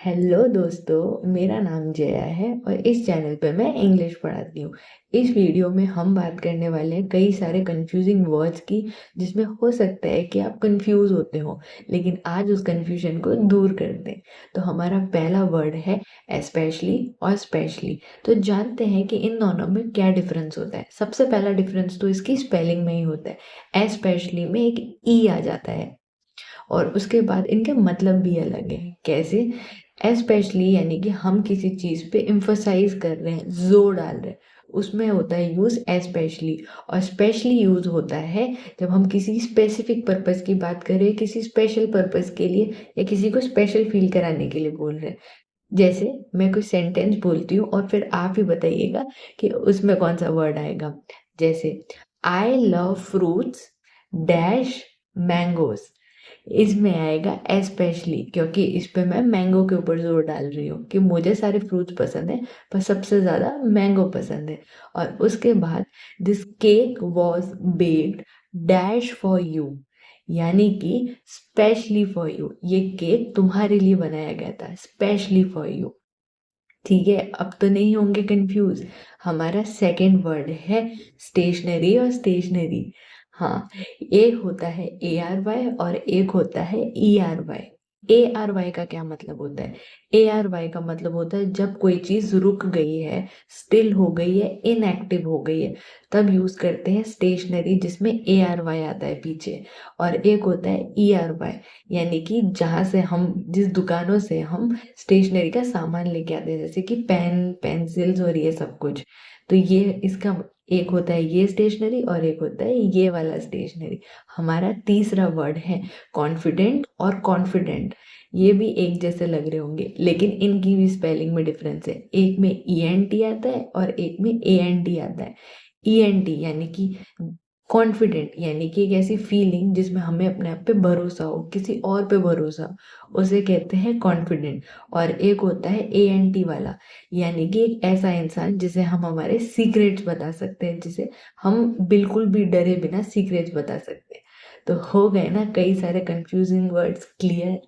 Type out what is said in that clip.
Hello दोस्तों, मेरा नाम जया है और इस चैनल पे मैं इंग्लिश पढ़ाती हूँ। इस वीडियो में हम बात करने वाले हैं कई सारे कंफ्यूजिंग वर्ड्स की, जिसमें हो सकता है कि आप कंफ्यूज होते हो, लेकिन आज उस कंफ्यूजन को दूर कर दें। तो हमारा पहला वर्ड है एस्पेशली और स्पेशली। तो जानते हैं कि इन दोनों में क्या डिफरेंस होता है। सबसे पहला डिफरेंस तो इसकी स्पेलिंग में ही होता है। एस्पेशली में एक ई आ जाता है और उसके बाद इनके मतलब भी अलग है। कैसे? एस्पेशली यानी कि हम किसी चीज़ पे इम्फोसाइज कर रहे हैं, जोर डाल रहे हैं, उसमें होता है यूज़ एस्पेशली। और स्पेशली यूज़ होता है जब हम किसी स्पेसिफिक पर्पस की बात करें, किसी स्पेशल पर्पस के लिए या किसी को स्पेशल फील कराने के लिए बोल रहे हैं। जैसे मैं कोई सेंटेंस बोलती हूँ और फिर आप ही बताइएगा कि उसमें कौन सा वर्ड आएगा। जैसे I love fruits dash mangoes, इसमें आएगा एस्पेशली, क्योंकि इस पे मैं मैंगो के ऊपर जोर डाल रही हूँ कि मुझे सारे फ्रूट्स पसंद है पर सबसे ज़्यादा मैंगो पसंद है। और उसके बाद this cake was baked dash for you, यानी कि स्पेशली फॉर यू, ये केक तुम्हारे लिए बनाया गया था, स्पेशली फॉर यू। ठीक है, अब तो नहीं होंगे कंफ्यूज। हमारा सेकंड वर्ड है स्टेशनरी और स्टेशनरी। हाँ, एक होता है ARY और एक होता है ERY। ARY का क्या मतलब होता है? ARY का मतलब होता है जब कोई चीज रुक गई है, स्टिल हो गई है, इनएक्टिव हो गई है, तब यूज करते हैं स्टेशनरी, जिसमें ARY आता है पीछे। और एक होता है ERY, यानी कि जहाँ से हम, जिस दुकानों से हम स्टेशनरी का सामान लेके आते हैं, जैसे कि पेन पेंसिल्स और ये सब कुछ। तो ये इसका एक होता है ये स्टेशनरी और एक होता है ये वाला स्टेशनरी। हमारा तीसरा वर्ड है कॉन्फिडेंट और कॉन्फिडेंट। ये भी एक जैसे लग रहे होंगे, लेकिन इनकी भी स्पेलिंग में डिफरेंस है। एक में ENT आता है और एक में ANT आता है। ENT यानी कि कॉन्फिडेंट, यानी कि एक ऐसी फीलिंग जिसमें हमें अपने आप पे भरोसा हो, किसी और पे भरोसा हो, उसे कहते हैं कॉन्फिडेंट। और एक होता है ANT वाला, यानी कि एक ऐसा इंसान जिसे हम हमारे सीक्रेट्स बता सकते हैं, जिसे हम बिल्कुल भी डरे बिना सीक्रेट्स बता सकते हैं। तो हो गए ना कई सारे कंफ्यूजिंग वर्ड्स क्लियर।